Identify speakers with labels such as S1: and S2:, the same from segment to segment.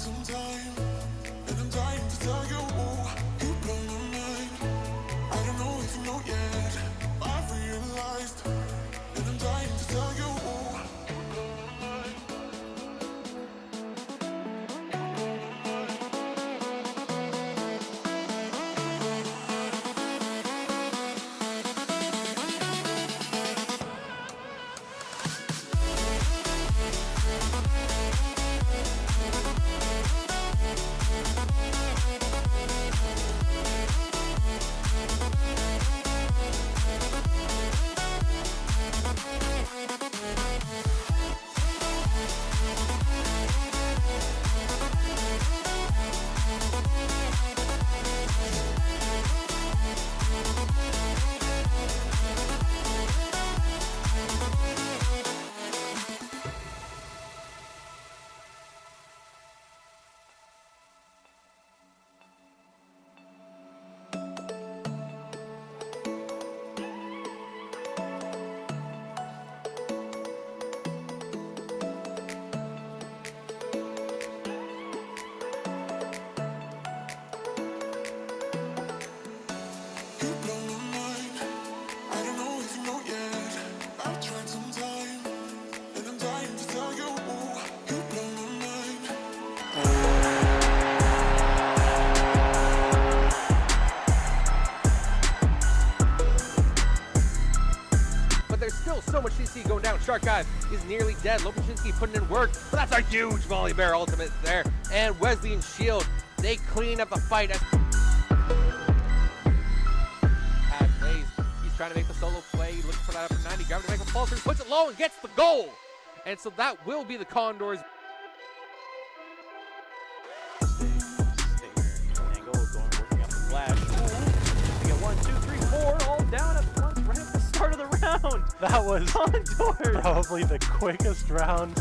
S1: some time, and I'm dying to tell you, you blow my mind. I don't know if you know yet, I've realized, and I'm dying to tell you, you blow my mind. You blow my mind. I don't know if you know yet. I've tried some time, and I'm dying to tell you, you blow my mind.
S2: But there's still so much CC going down. Shark Dive is nearly dead. Lopachinski putting in work, but that's a huge volley bear ultimate there. And Wesley and Shield, they clean up the fight. As plays, he's trying to make the solo play, looking for that upper 90. Gravity to make a pulse, he puts it low and gets the goal. And so that will be the Condors.
S3: Angle going, working up the flash. We get 1, 2, 3, 4, all down at once right at the start of the round.
S4: That was
S3: Condors.
S4: probably the quickest round.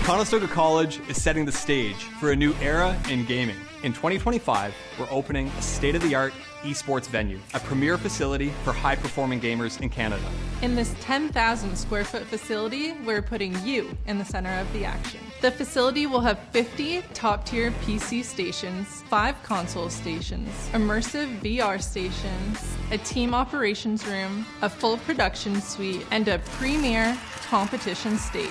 S5: Conestoga College is setting the stage for a new era in gaming. In 2025, we're opening a state-of-the-art esports venue, a premier facility for high-performing gamers in Canada.
S6: In this 10,000 square foot facility, we're putting you in the center of the action. The facility will have 50 top-tier PC stations, 5 console stations, immersive VR stations, a team operations room, a full production suite, and a premier competition stage.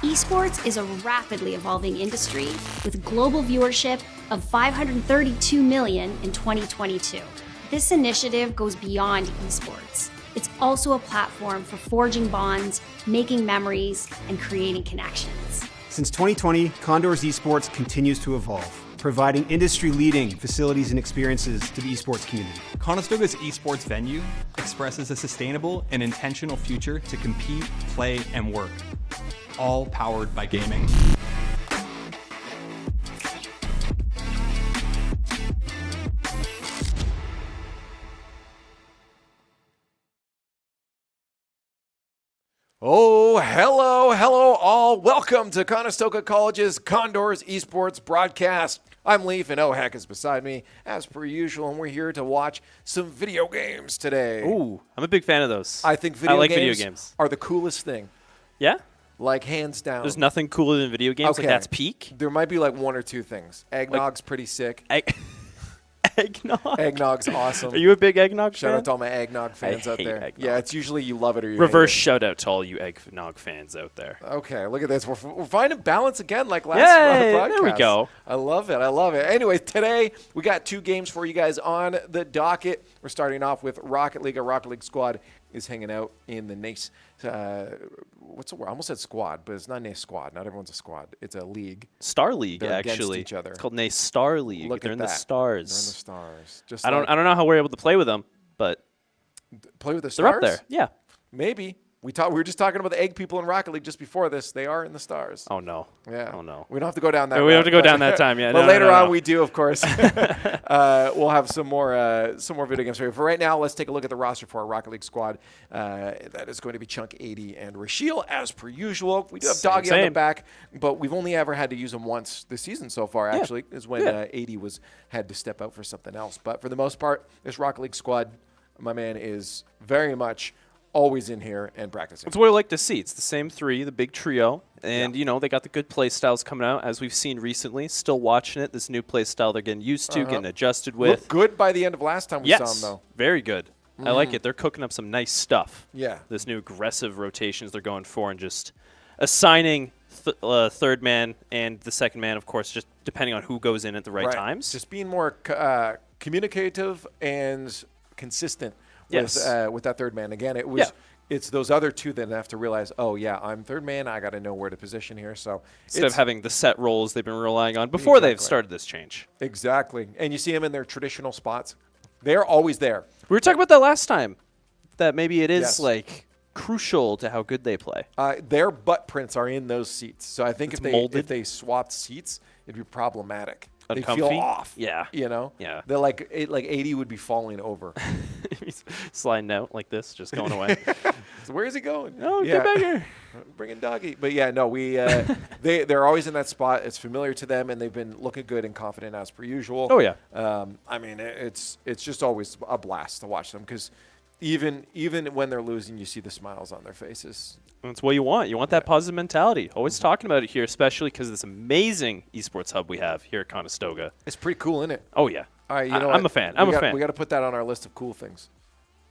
S7: Esports is a rapidly evolving industry with global viewership of 532 million in 2022. This initiative goes beyond esports. It's also a platform for forging bonds, making memories, and creating connections.
S8: Since 2020, Condors Esports continues to evolve, providing industry-leading facilities and experiences to the esports community.
S5: Conestoga's esports venue expresses a sustainable and intentional future to compete, play, and work, all powered by gaming.
S9: Oh, hello all. Welcome to Conestoga College's Condors Esports broadcast. I'm Leaf and heck is beside me as per usual, and we're here to watch some video games today.
S3: Ooh, I'm a big fan of those.
S9: I think
S3: video
S9: video
S3: games
S9: games are the coolest thing.
S3: Yeah?
S9: Like, hands down.
S3: There's nothing cooler than video games.
S9: Okay.
S3: Like, that's peak.
S9: There might be like one or two things. Eggnog's pretty sick.
S3: Eggnog?
S9: Eggnog's awesome.
S3: Are you a big eggnog
S9: Shout
S3: fan?
S9: out to all my eggnog fans out
S3: hate
S9: there.
S3: eggnog.
S9: Yeah, it's usually you love it or you
S3: Reverse
S9: hate
S3: shout out to all you eggnog fans out there.
S9: it. Okay, look at this. We're finding balance again like last
S3: Yay,
S9: podcast.
S3: there we go.
S9: I love it. I love it. Anyway, today we got 2 games for you guys on the docket. We're starting off with Rocket League. Our Rocket League squad is hanging out in the NACE. What's the word? I almost said squad, but it's not NACE squad. Not everyone's a squad. It's a league.
S3: Starleague,
S9: They're against
S3: actually.
S9: each other.
S3: It's called NACE Starleague.
S9: Look
S3: They're
S9: at
S3: in
S9: that.
S3: the stars.
S9: They're in the stars. Just
S3: I don't know how we're able to play with them, but
S9: play with the
S3: they're
S9: stars.
S3: up there. Yeah.
S9: Maybe. We were just talking about the egg people in Rocket League just before this. They are in the stars.
S3: Oh no.
S9: Yeah.
S3: Oh no.
S9: We don't have to go down that.
S3: We don't have
S9: route,
S3: to go
S9: but-
S3: down that time yet.
S9: But
S3: No,
S9: later
S3: no,
S9: on,
S3: no.
S9: we do, of course. We'll have some more video games for you. For right now, let's take a look at the roster for our Rocket League squad. That is going to be Chunk 80 and Rashiel as per usual. We do have Doggy on the
S3: Same.
S9: back, but we've only ever had to use him once this season so far. Actually, is when 80 had to step out for something else. But for the most part, this Rocket League squad, my man is very much always in here and practicing.
S3: That's what I like to see. It's the same 3, the big trio. And, you know, they got the good play styles coming out, as we've seen recently. Still watching it. This new play style they're getting used to, getting adjusted with.
S9: Looked good by the end of last time we saw him, though.
S3: Very good. I like it. They're cooking up some nice stuff.
S9: Yeah.
S3: This new aggressive rotations they're going for and just assigning third man and the second man, of course, just depending on who goes in at the right times.
S9: Just being more communicative and consistent
S3: Yes.
S9: with that third man. Again, it's those other 2 that have to realize, oh, yeah, I'm third man. I got to know where to position here. So
S3: Instead of having the set roles they've been relying on before they've started this change.
S9: Exactly. And you see them in their traditional spots. They're always there.
S3: We were talking about that last time, that maybe it is,
S9: Yes.
S3: like, crucial to how good they play.
S9: Their butt prints are in those seats. So I think
S3: It's
S9: if
S3: molded.
S9: they swapped seats, it'd be problematic. They
S3: Uncomfy?
S9: feel off.
S3: Yeah.
S9: You know?
S3: Yeah.
S9: They're like 80 would be falling over.
S3: Sliding out like this, just going away.
S9: So where is he going?
S3: Oh, get back here.
S9: Bringing Doggy. But yeah, no, they're always in that spot. It's familiar to them, and they've been looking good and confident as per usual.
S3: Oh, yeah.
S9: I mean, it's just always a blast to watch them because even when they're losing, you see the smiles on their faces.
S3: That's what you want. You want that positive mentality. Always talking about it here, especially because of this amazing esports hub we have here at Conestoga.
S9: It's pretty cool, isn't it?
S3: Oh, yeah.
S9: All right, you know
S3: I'm
S9: what?
S3: a fan. I'm a fan.
S9: We got to put that on our list of cool things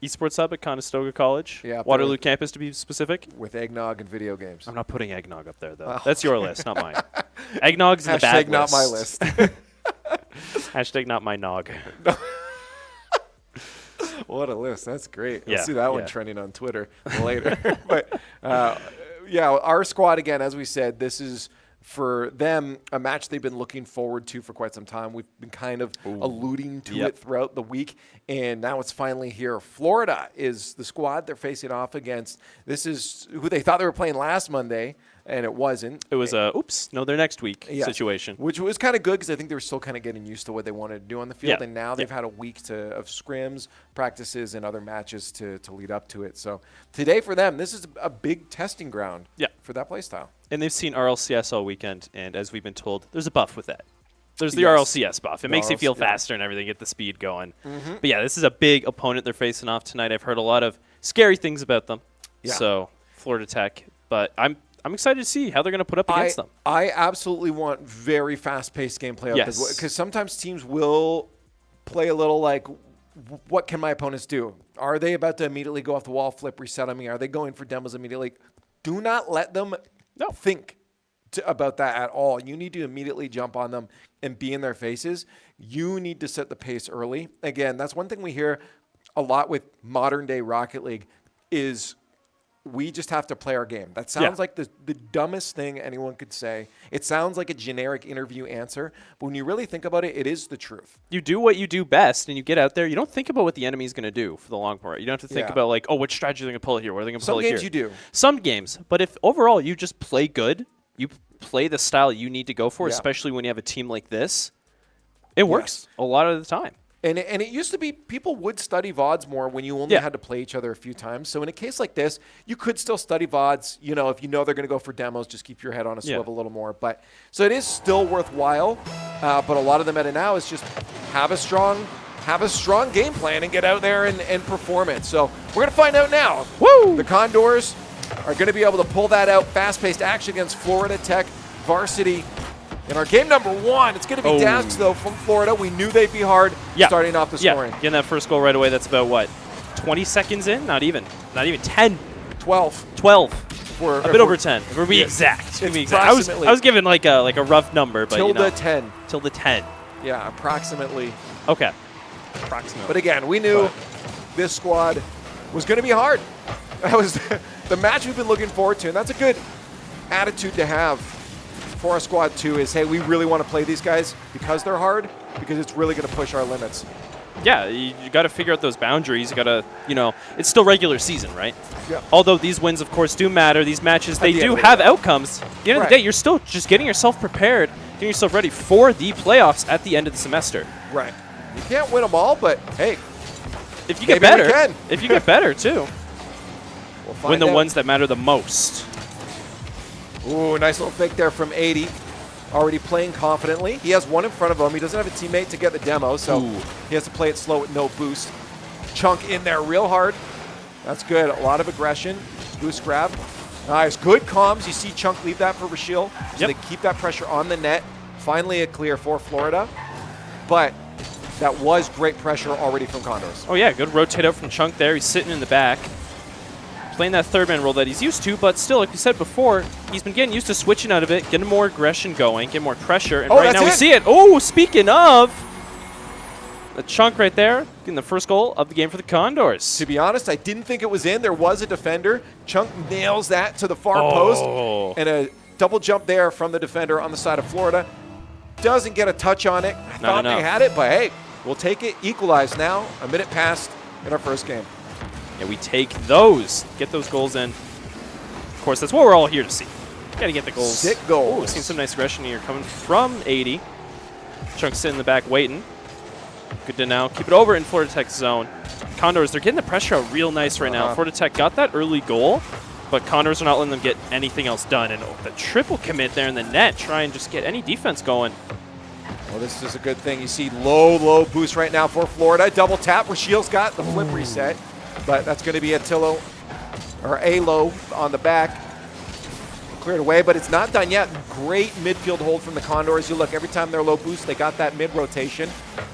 S3: Esports hub at Conestoga College.
S9: Yeah,
S3: Waterloo campus, to be specific.
S9: with eggnog and video games.
S3: I'm not putting eggnog up there, though. That's your list, not mine. Eggnog's in the
S9: Hashtag
S3: bad
S9: not my list.
S3: Hashtag not my nog.
S9: What a list. That's great.
S3: Yeah,
S9: Let's see that one
S3: yeah.
S9: trending on Twitter later. But, yeah, our squad, again, as we said, this is, for them, a match they've been looking forward to for quite some time. We've been kind of alluding to it throughout the week, and now it's finally here. Florida is the squad they're facing off against. This is who they thought they were playing last Monday, and it wasn't.
S3: It was they're next week situation.
S9: Which was kind of good because I think they were still kind of getting used to what they wanted to do on the field,
S3: Yeah.
S9: and now they've had a week of scrims, practices, and other matches to lead up to it. So today for them, this is a big testing ground for that play style.
S3: And they've seen RLCS all weekend, and as we've been told, there's a buff with that. There's the
S9: Yes.
S3: RLCS buff. It makes you feel faster and everything, get the speed going. But yeah, this is a big opponent they're facing off tonight. I've heard a lot of scary things about them.
S9: Yeah.
S3: So Florida Tech, but I'm excited to see how they're going to put up against them.
S9: I absolutely want very fast-paced gameplay up
S3: Yes.
S9: because sometimes teams will play a little like, what can my opponents do? Are they about to immediately go off the wall, flip, reset on me? Are they going for demos immediately? Do not let them think about that at all. You need to immediately jump on them and be in their faces. You need to set the pace early. Again, that's one thing we hear a lot with modern-day Rocket League is we just have to play our game. That sounds like the dumbest thing anyone could say. It sounds like a generic interview answer, but when you really think about it, it is the truth.
S3: You do what you do best, and you get out there. You don't think about what the enemy's going to do for the long part. You don't have to think about, like, oh, which strategy are they going to pull here? What are they going to pull here?
S9: Some games you do.
S3: Some games. But if overall you just play good, you play the style you need to go for, especially when you have a team like this, it works a lot of the time.
S9: And it used to be people would study VODs more when you only had to play each other a few times. So in a case like this, you could still study VODs. You know, if you know they're going to go for demos, just keep your head on a swivel a little more. But so it is still worthwhile. But a lot of the meta now is just have a strong game plan and get out there and perform it. So we're going to find out now.
S3: Woo!
S9: The Condors are going to be able to pull that out. Fast-paced action against Florida Tech. Varsity In our game number 1, it's going to be Dax, though, from Florida. We knew they'd be hard starting off the scoring.
S3: Getting that first goal right away, that's about, what, 20 seconds in? Not even 10.
S9: 12.
S3: 12. A bit over 10. We're being exact. I was given like a rough number, but
S9: Tilde 10.
S3: Tilde 10.
S9: Yeah, approximately.
S3: Okay. Approximately.
S9: But again, we knew this squad was going to be hard. That was the match we've been looking forward to, and that's a good attitude to have for our squad too, is, hey, we really want to play these guys because they're hard, because it's really going to push our limits.
S3: Yeah, you got to figure out those boundaries. You got to, it's still regular season, right?
S9: Yeah.
S3: Although these wins, of course, do matter. These matches, they do have outcomes. At the end of the day, you're still just getting yourself prepared, getting yourself ready for the playoffs at the end of the semester.
S9: Right. You can't win them all, but hey,
S3: if you get better, if you get better too, win the ones that matter the most.
S9: Ooh, nice little fake there from 80. Already playing confidently. He has one in front of him. He doesn't have a teammate to get the demo, so he has to play it slow with no boost. Chunk in there real hard. That's good. A lot of aggression. Boost grab. Nice. Good comms. You see Chunk leave that for Rashil. So they keep that pressure on the net. Finally a clear for Florida. But that was great pressure already from Condors.
S3: Oh, yeah. Good rotate out from Chunk there. He's sitting in the back, playing that third man role that he's used to, but still, like we said before, he's been getting used to switching out of it, getting more aggression going, getting more pressure, and right now we see it. Oh, speaking of, the Chunk right there, getting the first goal of the game for the Condors.
S9: To be honest, I didn't think it was in. There was a defender. Chunk nails that to the far post, and a double jump there from the defender on the side of Florida. Doesn't get a touch on it. I thought they had it, but hey, we'll take it. Equalized now, a minute past in our first game.
S3: Yeah, we take those, get those goals in. Of course, that's what we're all here to see. Got to get the goals.
S9: Sick goals.
S3: Ooh, seen some nice aggression here coming from 80. Chunk sitting in the back waiting. Good to now keep it over in Florida Tech's zone. Condors, they're getting the pressure out real nice right now. Florida Tech got that early goal, but Condors are not letting them get anything else done. And the triple commit there in the net, try and just get any defense going.
S9: Well, this is a good thing. You see low boost right now for Florida. Double tap where Shields got the flip reset. But that's going to be a low on the back. Cleared away, but it's not done yet. Great midfield hold from the Condors. You look, every time they're low boost, they got that mid-rotation.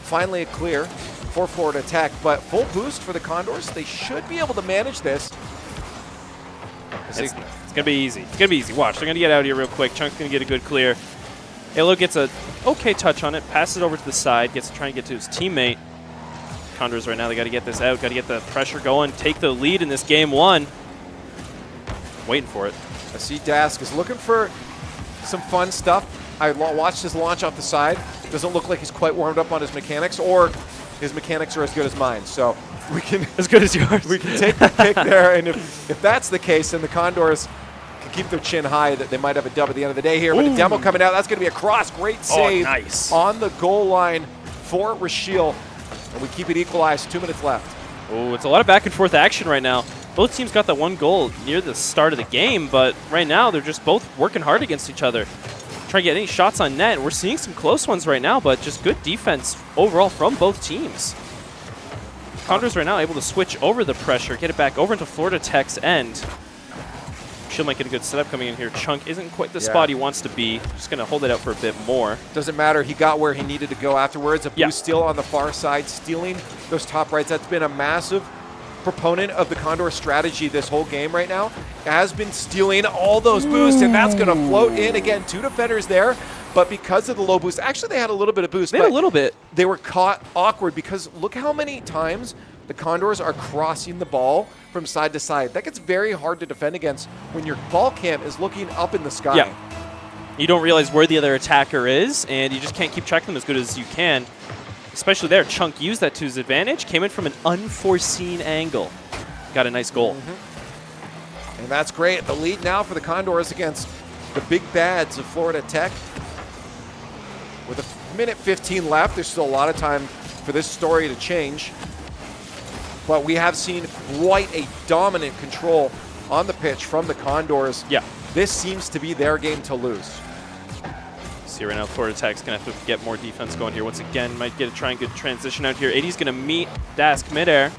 S9: Finally a clear for Florida Tech, but full boost for the Condors. They should be able to manage this.
S3: It's going to be easy. It's going to be easy. Watch, they're going to get out here real quick. Chunk's going to get a good clear. Alo gets a okay touch on it, passes it over to the side, gets to try and get to his teammate. Condors right now, they got to get this out, got to get the pressure going, take the lead in this game 1. Waiting for it.
S9: I see Dask is looking for some fun stuff. I watched his launch off the side. Doesn't look like he's quite warmed up on his mechanics, or his mechanics are as good as mine. So we can
S3: as good as yours.
S9: We can take the pick there, and if that's the case, then the Condors can keep their chin high. That they might have a dub at the end of the day here. But the demo coming out, that's going to be a cross. Great save on the goal line for Rashil. And we keep it equalized. 2 minutes left.
S3: Oh, it's a lot of back and forth action right now. Both teams got that one goal near the start of the game, but right now they're just both working hard against each other. Trying to get any shots on net. We're seeing some close ones right now, but just good defense overall from both teams. Condors right now able to switch over the pressure, get it back over into Florida Tech's end. She'll might get a good setup coming in here. Chunk isn't quite the spot he wants to be. Just going to hold it out for a bit more.
S9: Doesn't matter. He got where he needed to go afterwards. A boost steal on the far side, stealing those top rights. That's been a massive proponent of the Condor strategy this whole game right now. Has been stealing all those boosts, and that's going to float in. Again, 2 defenders there, but because of the low boost, actually they had a little bit of boost.
S3: They had a little bit.
S9: They were caught awkward because look how many times the Condors are crossing the ball from side to side. That gets very hard to defend against when your ball cam is looking up in the sky.
S3: Yeah. You don't realize where the other attacker is, and you just can't keep track of them as good as you can. Especially there, Chunk used that to his advantage, came in from an unforeseen angle. Got a nice goal.
S9: And that's great. The lead now for the Condors against the big bads of Florida Tech. With a minute 15 left, there's still a lot of time for this story to change. But we have seen quite a dominant control on the pitch from the Condors.
S3: Yeah.
S9: This seems to be their game to lose.
S3: See right now, Florida Tech's going to have to get more defense going here. Once again, might get a try and good transition out here. 80's going to meet Dask midair.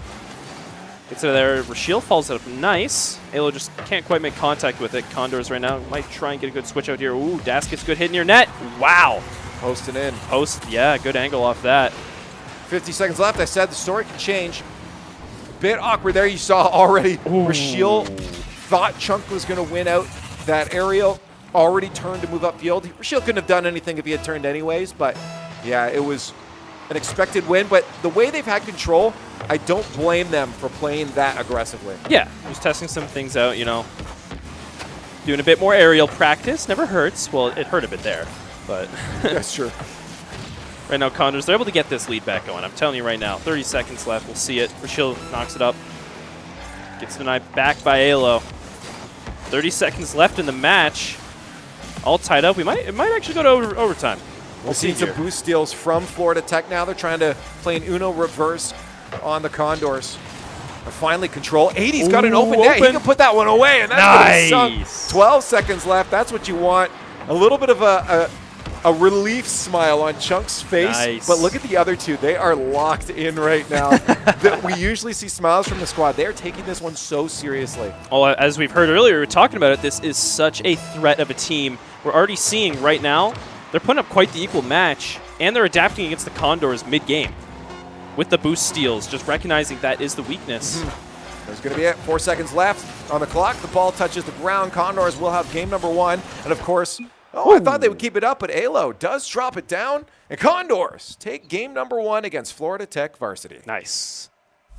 S3: Gets it there. Rashiel falls up nice. Alo just can't quite make contact with it. Condors right now might try and get a good switch out here. Ooh, Das gets good hit near net. Wow.
S9: Posting in.
S3: Post, yeah, good angle off that.
S9: 50 seconds left. I said the story can change. Bit awkward there. You saw already. Rashiel thought Chunk was going to win out that aerial. Already turned to move upfield. Rashiel couldn't have done anything if he had turned anyways, but yeah, it was an expected win. But the way they've had control, I don't blame them for playing that aggressively.
S3: Yeah, just testing some things out, you know. Doing a bit more aerial practice. Never hurts. Well, it hurt a bit there, but.
S9: That's true.
S3: Right now, Condors, they're able to get this lead back going. I'm telling you right now, 30 seconds left. We'll see it. Rashiel knocks it up. Gets denied back by Alo. 30 seconds left in the match. All tied up. It might actually go to overtime.
S9: We'll see some boost steals from Florida Tech now. They're trying to play an Uno reverse on the Condors. Finally control. 80's got an open net. He can put that one away, and that's nice. 12 seconds left. That's what you want. A little bit of a relief smile on Chunk's face.
S3: Nice.
S9: But look at the other two. They are locked in right now. We usually see smiles from the squad. They're taking this one so seriously.
S3: Oh, as we've heard earlier, we were talking about it. This is such a threat of a team. We're already seeing right now they're putting up quite the equal match, and they're adapting against the Condors mid-game with the boost steals, just recognizing that is the weakness.
S9: There's going to be it. 4 seconds left on the clock. The ball touches the ground. Condors will have game number 1. And, of course, I thought they would keep it up, but Alo does drop it down. And Condors take game number 1 against Florida Tech Varsity.
S3: Nice.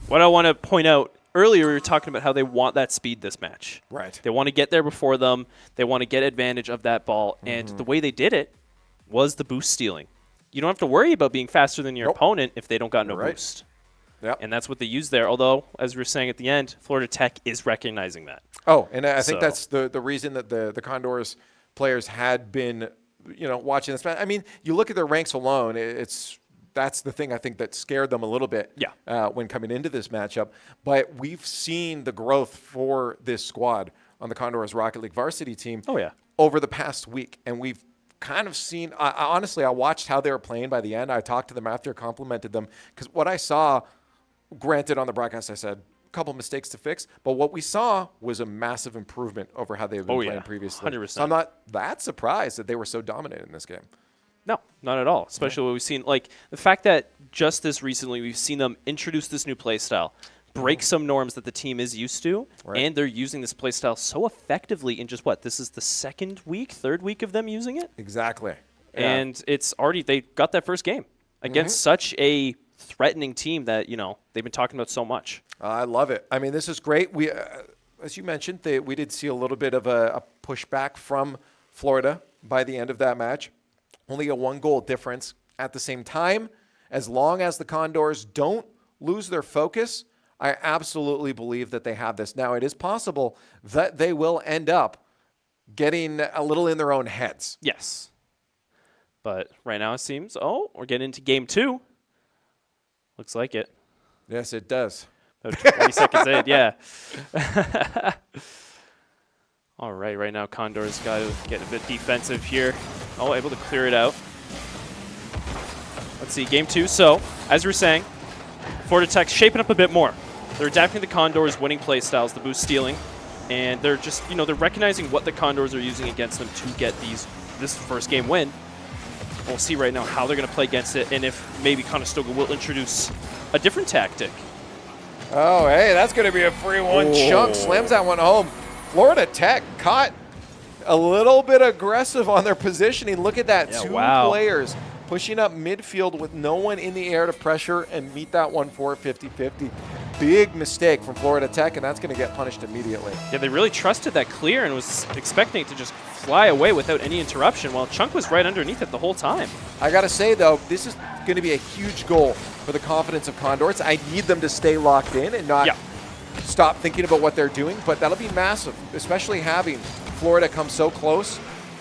S3: What I want to point out, earlier we were talking about how they want that speed this match.
S9: Right.
S3: They want to get there before them. They want to get advantage of that ball. And the way they did it was the boost stealing. You don't have to worry about being faster than your opponent if they don't got no boost.
S9: Yep.
S3: And that's what they used there. Although, as we were saying at the end, Florida Tech is recognizing that.
S9: Oh, and I think that's the reason that the Condors players had been, watching this match. I mean, you look at their ranks alone, that's the thing I think that scared them a little bit when coming into this matchup. But we've seen the growth for this squad on the Condors Rocket League varsity team over the past week. And we've kind of seen, honestly, I watched how they were playing by the end. I talked to them after, complimented them, because what I saw, granted on the broadcast, I said, couple mistakes to fix, but what we saw was a massive improvement over how they've been playing previously.
S3: 100%.
S9: So I'm not that surprised that they were so dominant in this game.
S3: No, not at all. Especially what we've seen, like the fact that just this recently we've seen them introduce this new play style, break some norms that the team is used to, and they're using this play style so effectively in just this is the third week of them using it?
S9: Exactly.
S3: And it's already, they got that first game against such a threatening team that, they've been talking about so much.
S9: I love it. I mean, this is great. We, as you mentioned, we did see a little bit of a pushback from Florida by the end of that match. Only a 1-goal difference. At the same time, as long as the Condors don't lose their focus, I absolutely believe that they have this. Now, it is possible that they will end up getting a little in their own heads.
S3: Yes. But right now it seems, we're getting into game 2. Looks like it.
S9: Yes, it does.
S3: About 20 seconds in, yeah. All right now Condors got to get a bit defensive here. Able to clear it out. Let's see, game 2. So, as we were saying, Florida Tech's shaping up a bit more. They're adapting the Condors' winning play styles, the boost stealing, and they're just, they're recognizing what the Condors are using against them to get this first game win. We'll see right now how they're going to play against it, and if maybe Conestoga will introduce a different tactic.
S9: Oh, hey, that's going to be a free one. Chunk slams that one home. Florida Tech caught a little bit aggressive on their positioning. Look at that, two players pushing up midfield with no one in the air to pressure and meet that one for 50-50. Big mistake from Florida Tech, and that's going to get punished immediately.
S3: Yeah, they really trusted that clear and was expecting it to just fly away without any interruption, while Chunk was right underneath it the whole time.
S9: I got to say, though, this is going to be a huge goal for the confidence of Condors. I need them to stay locked in and not stop thinking about what they're doing, but that'll be massive, especially having Florida come so close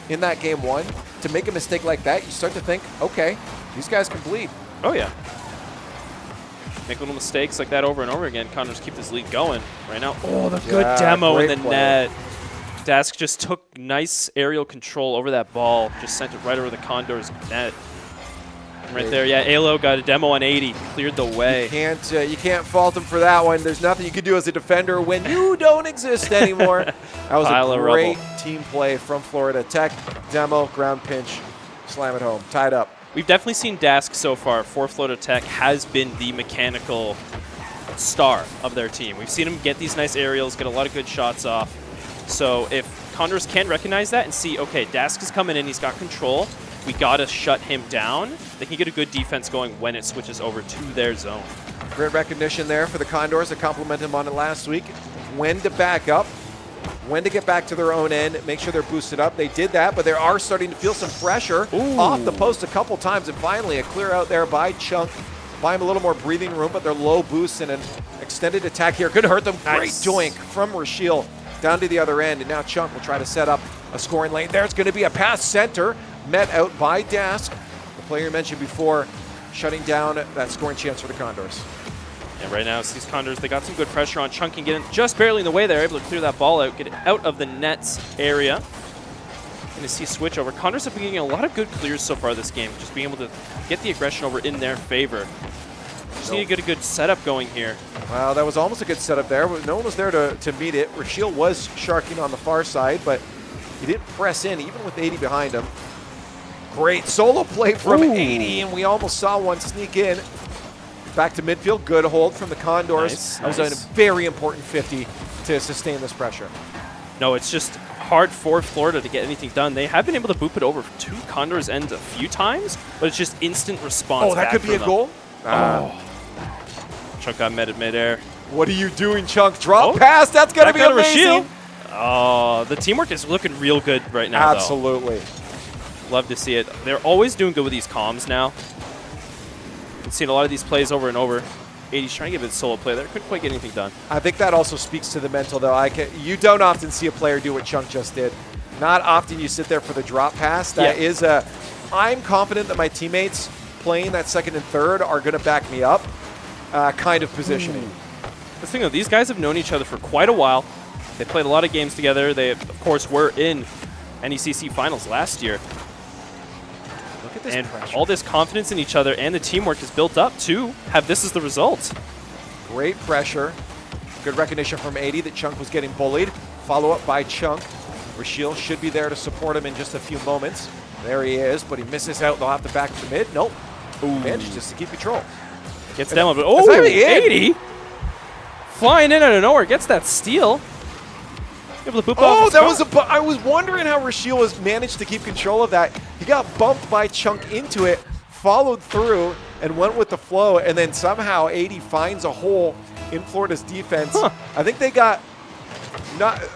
S9: in that game 1. To make a mistake like that, you start to think, okay, these guys can bleed.
S3: Oh, yeah. Make little mistakes like that over and over again. Condors keep this lead going right now. Oh, the good demo in the net. Dask just took nice aerial control over that ball, just sent it right over the Condors net. right there. Yeah, Alo got a demo on 80, cleared the way.
S9: You can't fault him for that one. There's nothing you can do as a defender when you don't exist anymore. That was
S3: Pile
S9: a
S3: of
S9: great
S3: rubble.
S9: team play from Florida Tech. Demo, ground pinch, slam it home, tied up.
S3: We've definitely seen Dask so far for Florida Tech has been the mechanical star of their team. We've seen him get these nice aerials, get a lot of good shots off. So if Condors can recognize that and see, okay, Dask is coming in, he's got control, we got to shut him down, they can get a good defense going when it switches over to their zone.
S9: Great recognition there for the Condors to compliment him on it last week. When to back up, when to get back to their own end, make sure they're boosted up. They did that, but they are starting to feel some pressure off the post a couple times, and finally a clear out there by Chunk. Buy him a little more breathing room, but they're low boosts and an extended attack here could hurt them. Great joink from Rashiel down to the other end, and now Chunk will try to set up a scoring lane. There's going to be a pass center, met out by Dask, the player you mentioned before, shutting down that scoring chance for the Condors.
S3: And right now, it's these Condors, they got some good pressure on Chunk and get in just barely in the way. They're able to clear that ball out, get it out of the nets area. Going to see a switch over. Condors have been getting a lot of good clears so far this game, just being able to get the aggression over in their favor. Just need to get a good setup going here.
S9: Well, that was almost a good setup there. No one was there to meet it. Rashiel was sharking on the far side, but he didn't press in, even with 80 behind him. Great solo play from 80, and we almost saw one sneak in. Back to midfield, good hold from the Condors. That was a very important 50 to sustain this pressure.
S3: No, it's just hard for Florida to get anything done. They have been able to boop it over to Condors' end a few times, but it's just instant response.
S9: Oh, that could be a goal?
S3: Chunk got met at midair.
S9: What are you doing, Chunk? Drop pass, that's going to be amazing.
S3: Oh, the teamwork is looking real good right now,
S9: Absolutely.
S3: Love to see it. They're always doing good with these comms now. We've seen a lot of these plays over and over. 80's trying to give it a solo play there. Couldn't quite get anything done.
S9: I think that also speaks to the mental, though. You don't often see a player do what Chunk just did. Not often you sit there for the drop pass. That is I'm confident that my teammates playing that second and third are going to back me up kind of positioning.
S3: The thing, though, these guys have known each other for quite a while. They played a lot of games together. They, of course, were in NECC finals last year.
S9: Look at this
S3: and
S9: pressure.
S3: all this confidence in each other and the teamwork is built up to have this as the result.
S9: Great pressure. Good recognition from 80 that Chunk was getting bullied. Follow up by Chunk. Rashiel should be there to support him in just a few moments. There he is, but he misses out. They'll have to back to mid. Nope. Manages to keep control.
S3: Gets down, but 80 flying in out of nowhere, gets that steal. Able to boop off.
S9: That was I was wondering how Rashiel was managed to keep control of that. He got bumped by Chunk into it, followed through, and went with the flow, and then somehow 80 finds a hole in Florida's defense. I think they got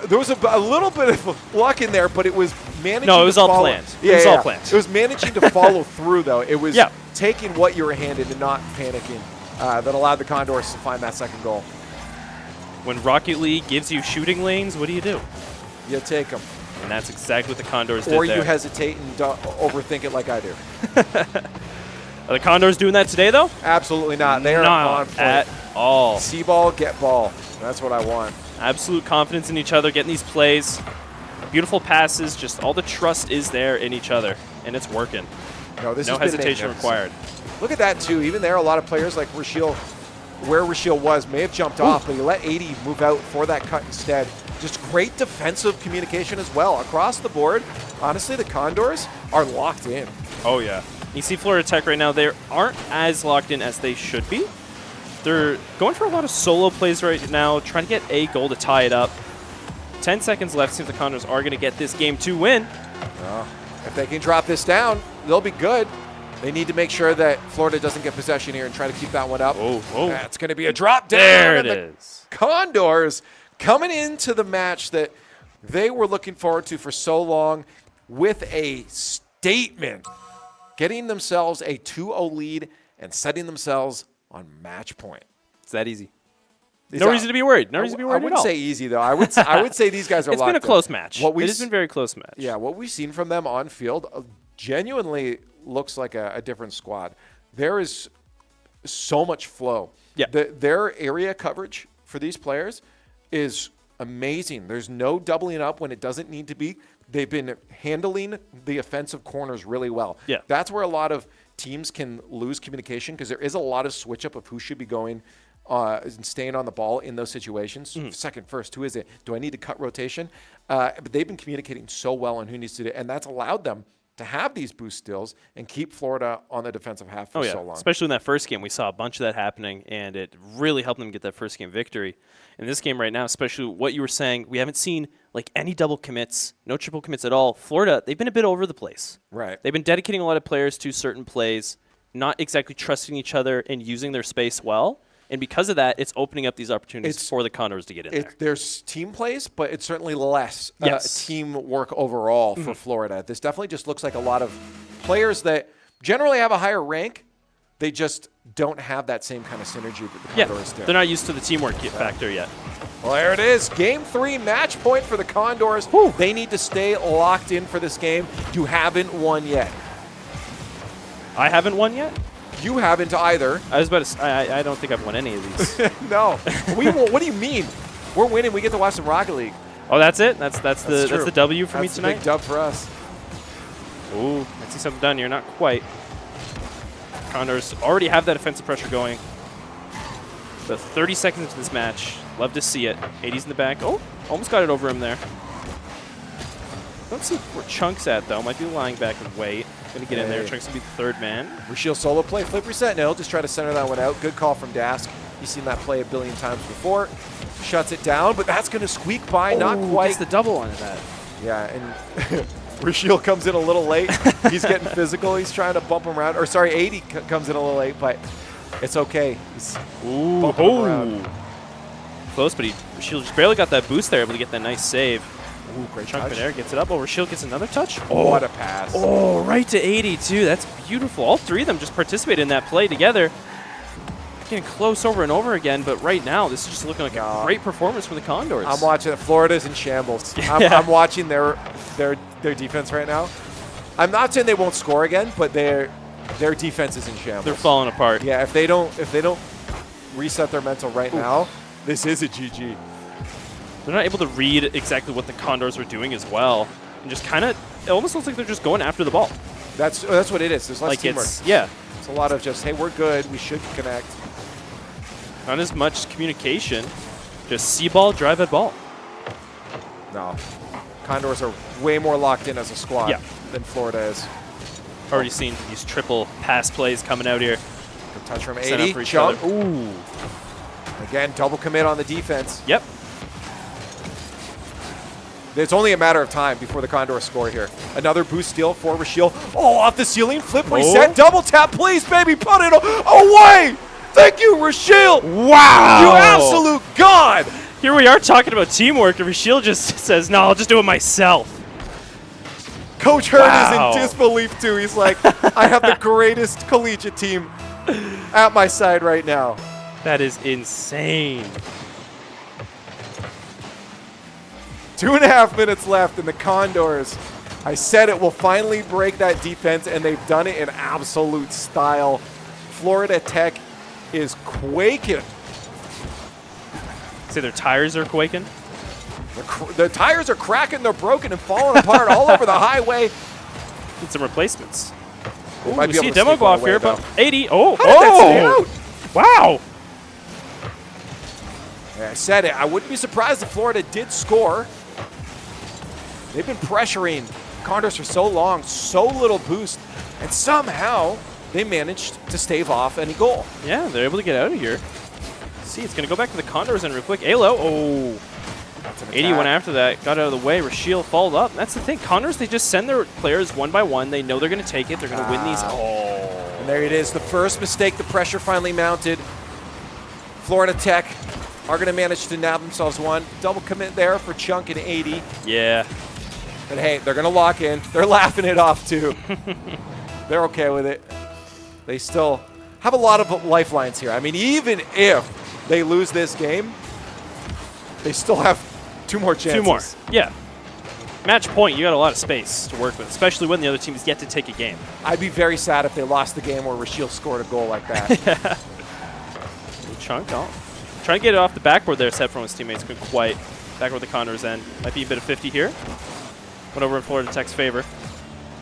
S9: there was a little bit of luck in there, but it was managing.
S3: No, it was
S9: to
S3: all
S9: follow.
S3: planned.
S9: Yeah,
S3: it was all planned.
S9: It was managing to follow through, though. It was taking what you were handed and not panicking that allowed the Condors to find that second goal.
S3: When Rocket League gives you shooting lanes, what do?
S9: You take them.
S3: And that's exactly what the Condors did
S9: Or
S3: there.
S9: you hesitate and overthink it like I do.
S3: Are the Condors doing that today, though?
S9: Absolutely not. They are
S3: not
S9: on point.
S3: at all.
S9: See ball, get ball. That's what I want.
S3: Absolute confidence in each other, getting these plays. Beautiful passes, just all the trust is there in each other, and it's working.
S9: No
S3: hesitation required.
S9: Look at that, too. Even there, a lot of players like Rashiel, where Rashiel was, may have jumped off, but he let 80 move out for that cut instead. Just great defensive communication as well. Across the board, honestly, the Condors are locked in.
S3: Oh, yeah. You see Florida Tech right now, they aren't as locked in as they should be. They're going for a lot of solo plays right now, trying to get a goal to tie it up. 10 seconds left. Seems the Condors are going to get this game to win.
S9: If they can drop this down, they'll be good. They need to make sure that Florida doesn't get possession here and try to keep that one up. That's going to be a drop down.
S3: There it is.
S9: Condors coming into the match that they were looking forward to for so long with a statement, getting themselves a 2-0 lead and setting themselves on match point.
S3: It's that easy. No reason to be worried. No reason to be worried
S9: I wouldn't
S3: at all.
S9: say easy, though. I would say these guys are
S3: It's
S9: locked
S3: been a
S9: in.
S3: close match.
S9: It
S3: has been a very close match.
S9: Yeah, what we've seen from them on field genuinely looks like a different squad. There is so much flow.
S3: Yeah.
S9: Their area coverage for these players is amazing. There's no doubling up when it doesn't need to be. They've been handling the offensive corners really well.
S3: Yeah.
S9: That's where a lot of teams can lose communication because there is a lot of switch up of who should be going and staying on the ball in those situations. Second, first, who is it? Do I need to cut rotation? But they've been communicating so well on who needs to do it, and that's allowed them to have these boost steals and keep Florida on the defensive half for so long.
S3: Especially in that first game, we saw a bunch of that happening, and it really helped them get that first game victory. In this game right now, especially what you were saying, we haven't seen like any double commits, no triple commits at all. Florida, they've been a bit over the place.
S9: Right.
S3: They've been dedicating a lot of players to certain plays, not exactly trusting each other and using their space well. And because of that, it's opening up these opportunities for the Condors to get in there.
S9: There's team plays, but it's certainly less
S3: Yes.
S9: teamwork overall for Florida. This definitely just looks like a lot of players that generally have a higher rank. They just don't have that same kind of synergy that the Condors do.
S3: They're not used to the teamwork factor yet.
S9: Well, there it is. Game 3 match point for the Condors. They need to stay locked in for this game. You haven't won yet.
S3: I haven't won yet?
S9: You haven't either.
S3: I was about to say, I don't think I've won any of these.
S9: No. What do you mean? We're winning. We get to watch some Rocket League.
S3: Oh, that's it? That's the W for me
S9: That's
S3: tonight?
S9: the big dub for us.
S3: Ooh, I see something done here. Not quite. Condors already have that offensive pressure going. About 30 seconds into this match. Love to see it. 80's in the back. Oh, almost got it over him there. Don't see where Chunk's at, though. Might be lying back and wait. Going to get in there. Chunk's going to be the third man.
S9: Rashiel solo play. Flip reset. No, just try to center that one out. Good call from Dask. You've seen that play a billion times before. Shuts it down, but that's going to squeak by. Not quite.
S3: Gets the double on that.
S9: Yeah, and Rashiel comes in a little late. He's getting physical. He's trying to bump him around. Or sorry, 80 comes in a little late, but it's okay. He's bumping him around.
S3: Close, but Rashiel just barely got that boost there, able to get that nice save.
S9: Ooh, great
S3: Chunk
S9: touch.
S3: there gets it up. Oh, Rashiel gets another touch.
S9: Oh, what a pass.
S3: Oh, right to 80, too. That's beautiful. All three of them just participated in that play together. Getting close over and over again, but right now, this is just looking like a great performance from the Condors.
S9: I'm watching it. Florida's in shambles. I'm watching their defense right now. I'm not saying they won't score again, but their defense is in shambles.
S3: They're falling apart.
S9: Yeah, if they don't reset their mental right now, this is a GG.
S3: They're not able to read exactly what the Condors are doing as well, and just kind of, it almost looks like they're just going after the ball.
S9: That's what it is. There's less teamwork. It's a lot of just, hey, we're good. We should connect.
S3: Not as much communication. Just see ball, drive at ball.
S9: No. Condors are way more locked in as a squad than Florida is.
S3: Already seen these triple pass plays coming out here.
S9: Good touch from
S3: Set
S9: 80.
S3: up for each
S9: Jump.
S3: other. Ooh.
S9: Again, double commit on the defense.
S3: Yep.
S9: It's only a matter of time before the Condors score here. Another boost steal for Rashiel. Oh, off the ceiling. Flip reset. Double tap, please, baby. Put it away. Thank you, Rashiel.
S3: Wow.
S9: You absolute god.
S3: Here we are talking about teamwork, and Rashiel just says, no, I'll just do it myself.
S9: Coach Hurd is in disbelief, too. He's like, I have the greatest collegiate team at my side right now.
S3: That is insane.
S9: 2.5 minutes left, and the Condors, I said it, will finally break that defense, and they've done it in absolute style. Florida Tech is quaking.
S3: Say their tires are quaking?
S9: The tires are cracking, they're broken and falling apart all over the highway.
S3: Need some replacements. Ooh,
S9: might
S3: we
S9: be
S3: see a
S9: able to
S3: demo
S9: sneak
S3: go
S9: one
S3: off
S9: away,
S3: here,
S9: though.
S3: but 80. Oh,
S9: How did that stay out?
S3: Wow.
S9: Yeah, I said it. I wouldn't be surprised if Florida did score. They've been pressuring Condors for so long, so little boost, and somehow they managed to stave off any goal.
S3: Yeah, they're able to get out of here. See, it's going to go back to the Condors in real quick. Alo, oh. 80 went after that, got out of the way. Rashiel followed up. That's the thing. Condors, they just send their players one by one. They know they're going to take it. They're going to win these. Oh.
S9: And there it is. The first mistake, the pressure finally mounted. Florida Tech are going to manage to nab themselves one. Double commit there for Chunk and 80.
S3: Yeah.
S9: But hey, they're going to lock in. They're laughing it off, too. They're okay with it. They still have a lot of lifelines here. I mean, even if they lose this game, they still have 2 more chances.
S3: 2 more. Yeah. Match point, you got a lot of space to work with, especially when the other team is yet to take a game.
S9: I'd be very sad if they lost the game where Rashiel scored a goal like that.
S3: Yeah. Chunk, trying to get it off the backboard there, set from his teammates. Couldn't quite. Backward the Condors end. Might be a bit of 50 here. Went over in Florida Tech's favor.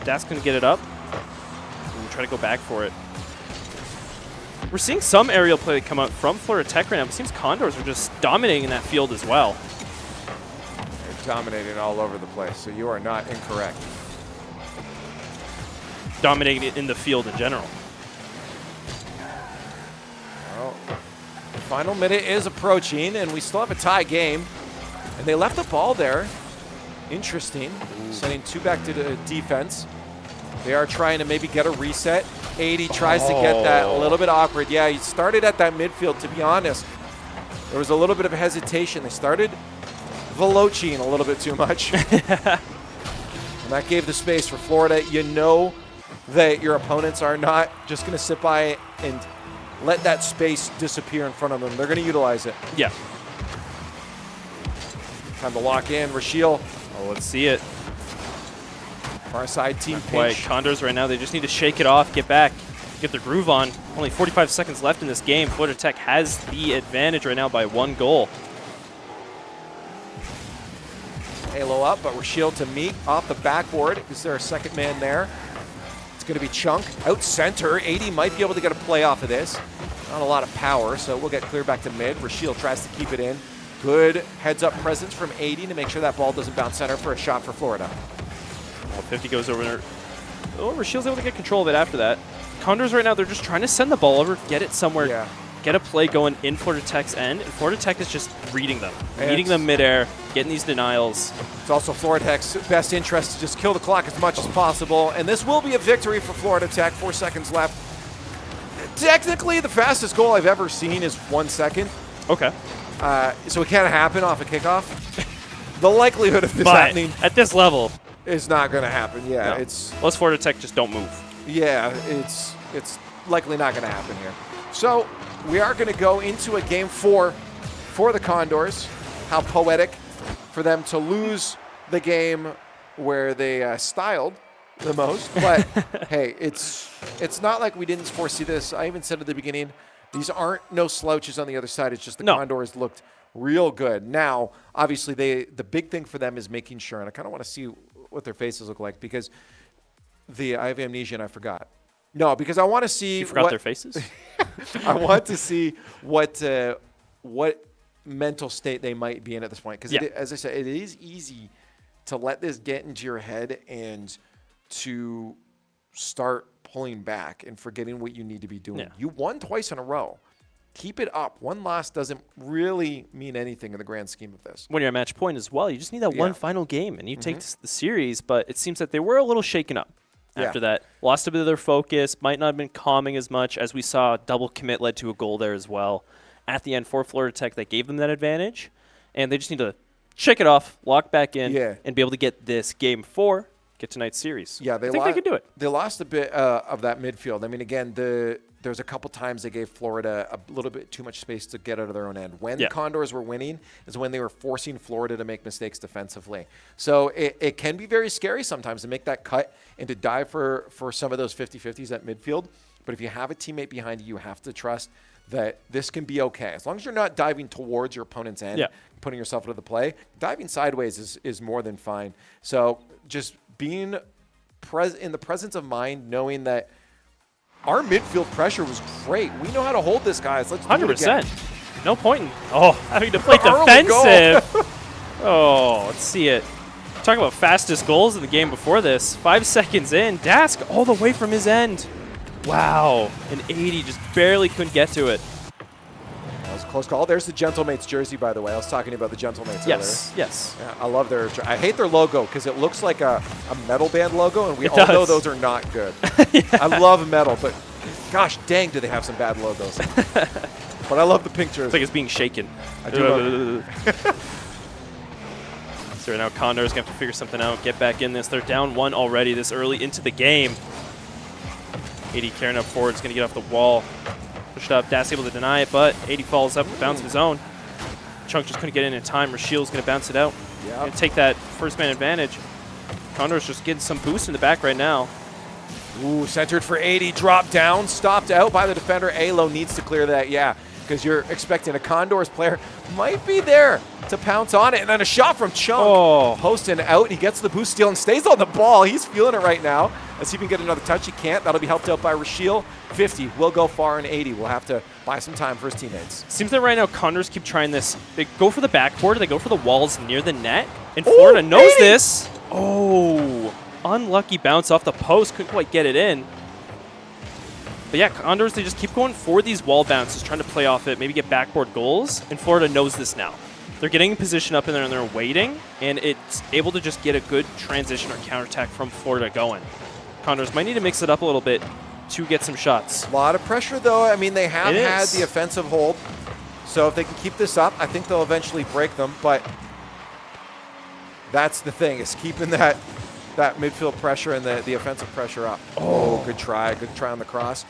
S3: Dask can get it up. try to go back for it. We're seeing some aerial play come out from Florida Tech right now, but it seems Condors are just dominating in that field as well.
S9: They're dominating all over the place, so you are not incorrect.
S3: Dominating it in the field in general.
S9: Well, the final minute is approaching, and we still have a tie game. And they left the ball there. Interesting. Sending 2 back to the defense. They are trying to maybe get a reset. 80 tries to get that. A little bit awkward. Yeah, he started at that midfield, to be honest. There was a little bit of hesitation. They started veloching a little bit too much. And that gave the space for Florida. You know that your opponents are not just going to sit by and let that space disappear in front of them. They're going to utilize it.
S3: Yeah.
S9: Time to lock in. Rashiel.
S3: Oh, let's see it.
S9: Far side team
S3: Boy,
S9: pinch.
S3: Condors right now, they just need to shake it off, get back, get their groove on. Only 45 seconds left in this game. Florida Tech has the advantage right now by 1 goal.
S9: Halo up, but Rashiel to meet off the backboard. Is there a second man there? It's going to be Chunk. Out center. 80 might be able to get a play off of this. Not a lot of power, so we'll get clear back to mid. Rashiel tries to keep it in. Good heads-up presence from 80 to make sure that ball doesn't bounce center for a shot for Florida.
S3: Well, 50 goes over there. Oh, Rashiel's able to get control of it after that. Condors right now, they're just trying to send the ball over, get it somewhere, get a play going in Florida Tech's end, and Florida Tech is just reading them. Meeting them midair, getting these denials.
S9: It's also Florida Tech's best interest to just kill the clock as much as possible, and this will be a victory for Florida Tech. 4 seconds left. Technically, the fastest goal I've ever seen is 1 second.
S3: Okay.
S9: So it can't happen off a kickoff. The likelihood of this happening
S3: at this level
S9: is not going to happen. Yeah,
S3: no.
S9: it's
S3: unless Florida Tech just don't move.
S9: Yeah, it's likely not going to happen here. So we are going to go into a game 4 for the Condors. How poetic for them to lose the game where they styled the most. But hey, it's not like we didn't foresee this. I even said at the beginning, these aren't no slouches on the other side. It's just the Condors looked real good. Now, obviously, the big thing for them is making sure, and I kind of want to see what their faces look like because I have amnesia and I forgot. No, because I want to see.
S3: You forgot their faces?
S9: I want to see what mental state they might be in at this point. Because, as I said, it is easy to let this get into your head and to start pulling back and forgetting what you need to be doing. Yeah. You won twice in a row. Keep it up. One loss doesn't really mean anything in the grand scheme of this.
S3: When you're at match point as well, you just need that one final game, and you take the series. But it seems that they were a little shaken up after that. Lost a bit of their focus, might not have been calming as much as we saw. Double commit led to a goal there as well. At the end for Florida Tech, that gave them that advantage, and they just need to shake it off, lock back in, and be able to get this game 4. Get tonight's series.
S9: Yeah,
S3: I think they can do it.
S9: They lost a bit of that midfield. I mean, again, there's a couple times they gave Florida a little bit too much space to get out of their own end. When the Condors were winning is when they were forcing Florida to make mistakes defensively. So it can be very scary sometimes to make that cut and to dive for some of those 50-50s at midfield. But if you have a teammate behind you, you have to trust that this can be okay. As long as you're not diving towards your opponent's end, putting yourself into the play, diving sideways is more than fine. So just being in the presence of mind, knowing that our midfield pressure was great. We know how to hold this, guys. Let's do 100%. It again.
S3: No point in having to play defensive. Let's see it. Talk about fastest goals in the game before this. 5 seconds in, Dask all the way from his end. Wow, and 80 just barely couldn't get to it.
S9: That was a close call. There's the Gentlemates jersey, by the way. I was talking about the Gentlemates earlier.
S3: Yes.
S9: Yeah, I love I hate their logo because it looks like a metal band logo, and we all know those are not good. I love metal, but gosh dang, do they have some bad logos. But I love the pink jersey.
S3: It's like it's being shaken.
S9: I do
S3: So right now Condors going to have to figure something out, get back in this. They're down 1 already this early into the game. 80 carrying up forward is going to get off the wall. Pushed up, Das able to deny it, but 80 falls up, bounce of his own. Chunk just couldn't get in time. Rashiel's going to bounce it out. Going to take that first man advantage. Condors just getting some boost in the back right now.
S9: Ooh, centered for 80, dropped down, stopped out by the defender. Alo needs to clear that. Yeah, because you're expecting a Condors player might be there to pounce on it. And then a shot from Chunk.
S3: Oh.
S9: Posting out. He gets the boost steal and stays on the ball. He's feeling it right now. Let's see if he can get another touch. He can't. That'll be helped out by Rashiel. 50 will go far, and 80 will have to buy some time for his teammates.
S3: Seems that right now Condors keep trying this. They go for the backboard. They go for the walls near the net. And Florida knows
S9: 80.
S3: this. Oh, unlucky bounce off the post. Couldn't quite get it in. But yeah, Condors, they just keep going for these wall bounces, trying to play off it, maybe get backboard goals. And Florida knows this now. They're getting in position up in there and they're waiting. And it's able to just get a good transition or counterattack from Florida going. Condors might need to mix it up a little bit to get some shots.
S9: A lot of pressure, though. I mean, they have had the offensive hold. So if they can keep this up, I think they'll eventually break them. But that's the thing, is keeping that midfield pressure and the offensive pressure up. Oh, good try on the cross.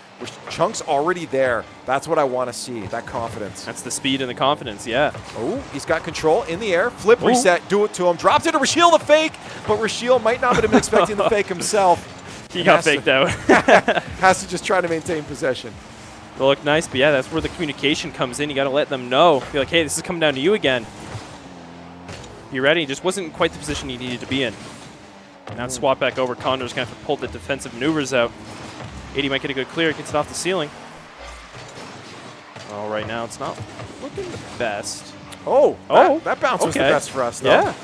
S9: Chunk's already there. That's what I want to see, that confidence.
S3: That's the speed and the confidence, yeah.
S9: Oh, he's got control in the air. Flip, reset, do it to him. Drops it to Rashiel, the fake. But Rashiel might not have been expecting the fake himself.
S3: He got faked out.
S9: Has to just try to maintain possession.
S3: They'll look nice, but yeah, that's where the communication comes in. You got to let them know. Be like, hey, this is coming down to you again. You ready? Just wasn't quite the position he needed to be in. Now it's swap back over. Condors going to have to pull the defensive maneuvers out. 80 might get a good clear. Gets it off the ceiling. Oh, right now it's not looking the best.
S9: That bounce was the best for us, though.
S3: Yeah.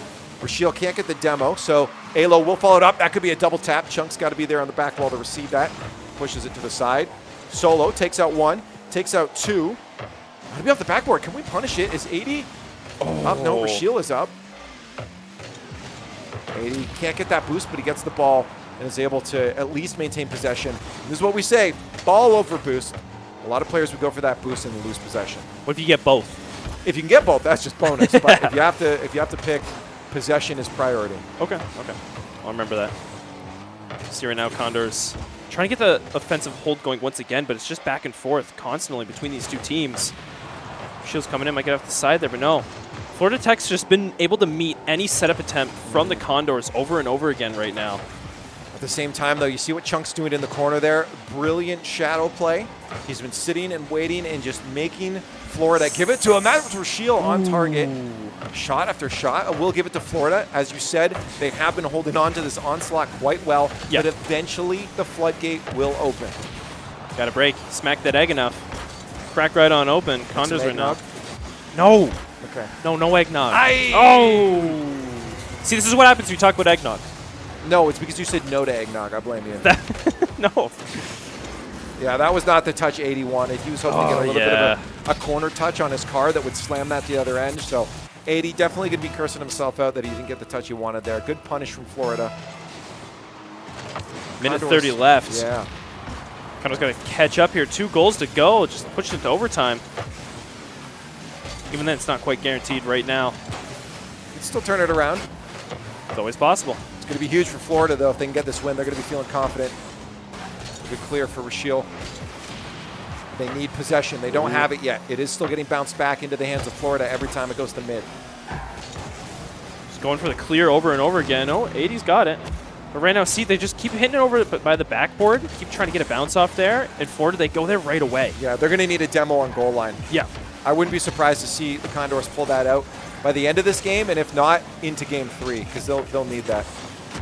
S9: Rashiel can't get the demo, so Alo will follow it up. That could be a double tap. Chunk's got to be there on the back wall to receive that. Pushes it to the side. Solo takes out one, takes out two. Gotta be off the backboard. Can we punish it? Is 80 up? No, Rashiel is up. 80 can't get that boost, but he gets the ball and is able to at least maintain possession. This is what we say, ball over boost. A lot of players would go for that boost and lose possession.
S3: What if you get both?
S9: If you can get both, that's just bonus. But if you have to pick, possession is priority.
S3: Okay. I'll remember that. See right now, Condors trying to get the offensive hold going once again, but it's just back and forth constantly between these two teams. Shield's coming in, might get off the side there, but no. Florida Tech's just been able to meet any setup attempt from the Condors over and over again right now.
S9: At the same time, though, you see what Chunk's doing in the corner there. Brilliant shadow play. He's been sitting and waiting and just making Florida give it to him. That was Rashiel on target. Shot after shot. I will give it to Florida. As you said, they have been holding on to this onslaught quite well, but eventually the floodgate will open.
S3: Got a break. Smack that egg enough. Crack right on open. Condors right now. No.
S9: Okay.
S3: No eggnog. Oh. See, this is what happens when you talk about eggnog.
S9: No, it's because you said no to eggnog. I blame you.
S3: No.
S9: Yeah, that was not the touch 80 wanted. He was hoping to get a little bit of a corner touch on his car that would slam that to the other end. So 80 definitely going to be cursing himself out that he didn't get the touch he wanted there. Good punish from Florida.
S3: Minute 30 left.
S9: Yeah.
S3: Condors got to catch up here. 2 goals to go. Just push it to overtime. Even then, it's not quite guaranteed right now.
S9: You can still turn it around.
S3: It's always possible.
S9: It's going to be huge for Florida, though. If they can get this win, they're going to be feeling confident. Good clear for Rashiel. They need possession. They don't have it yet. It is still getting bounced back into the hands of Florida every time it goes to mid.
S3: Just going for the clear over and over again. Oh, 80's got it. But right now, see, they just keep hitting it over by the backboard, keep trying to get a bounce off there. And Florida, they go there right away.
S9: Yeah, they're going to need a demo on goal line.
S3: Yeah.
S9: I wouldn't be surprised to see the Condors pull that out by the end of this game, and if not, into Game 3, because they'll need that.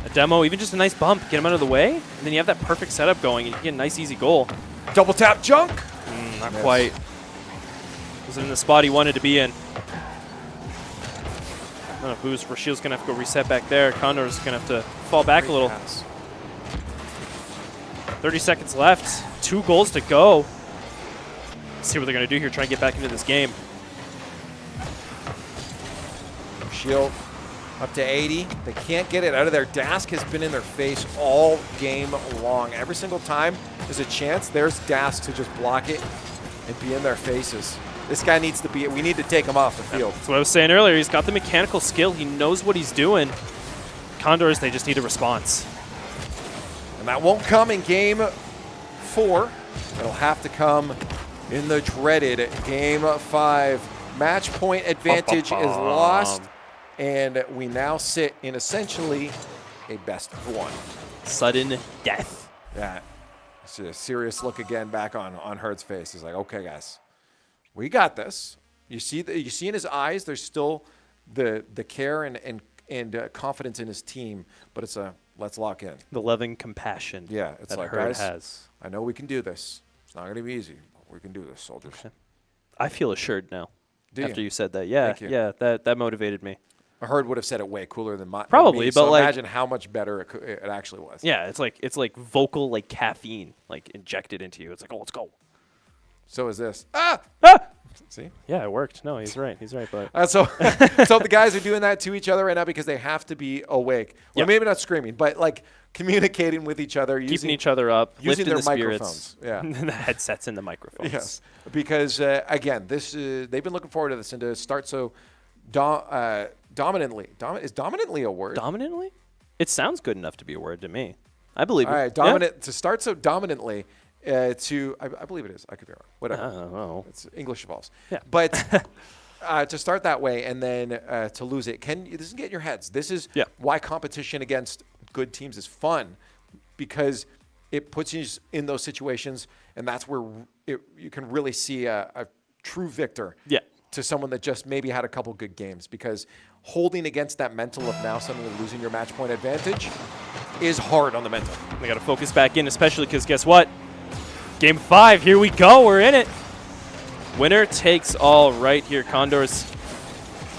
S3: A demo, even just a nice bump, get him out of the way, and then you have that perfect setup going, and you get a nice, easy goal.
S9: Double tap junk.
S3: Not quite. Wasn't in the spot he wanted to be in. Not a boost. Rashiel's going to have to go reset back there. Condors going to have to fall back a little. 30 seconds left. 2 goals to go. Let's see what they're going to do here, try and get back into this game.
S9: Shield up to 80. They can't get it out of there. Dask has been in their face all game long. Every single time there's a chance, there's Dask to just block it and be in their faces. This guy needs to be, we need to take him off the field.
S3: That's what I was saying earlier. He's got the mechanical skill. He knows what he's doing. Condors, they just need a response.
S9: And that won't come in Game 4. It'll have to come in the dreaded Game 5. Match point advantage is lost, and we now sit in essentially a best of 1.
S3: Sudden death.
S9: Yeah. It's a serious look again back on Hurd's face. He's like, okay, guys, We got this. You see in his eyes, there's still the care and confidence in his team, but it's a let's lock in.
S3: The loving compassion.
S9: Yeah, it's
S3: that
S9: like,
S3: Herd
S9: guys,
S3: has.
S9: I know we can do this. It's not going to be easy, but we can do this, soldiers.
S3: Okay. I feel assured now.
S9: Do
S3: after
S9: you?
S3: you said that. Yeah,
S9: Thank you.
S3: yeah, that motivated me.
S9: A Herd would have said it way cooler than
S3: Probably,
S9: me,
S3: but
S9: so
S3: like,
S9: imagine how much better it actually was.
S3: Yeah, it's like vocal like caffeine like injected into you. It's like, oh, let's go.
S9: So is this. See?
S3: Yeah, it worked. No, he's right. He's right. But
S9: So the guys are doing that to each other right now because they have to be awake. Well, maybe not screaming, but like communicating with each other,
S3: keeping each other up,
S9: using
S3: lifting
S9: their
S3: the spirits.
S9: microphones. Yeah,
S3: the headsets and the microphones.
S9: Yes, because again, this they've been looking forward to this and to start so dominantly. Is dominantly a word?
S3: Dominantly? It sounds good enough to be a word to me. I believe it.
S9: All right, dominant to start so dominantly. I believe it is. I could be wrong. Whatever.
S3: I don't know.
S9: It's English evolves.
S3: Yeah.
S9: But to start that way and then to lose it, this is get in your heads. This is why competition against good teams is fun, because it puts you in those situations, and that's where you can really see a true victor.
S3: Yeah.
S9: To someone that just maybe had a couple good games, because holding against that mental of now suddenly losing your match point advantage is hard on the mental.
S3: We got to focus back in, especially because guess what? Game 5, here we go. We're in it. Winner takes all right here, Condors.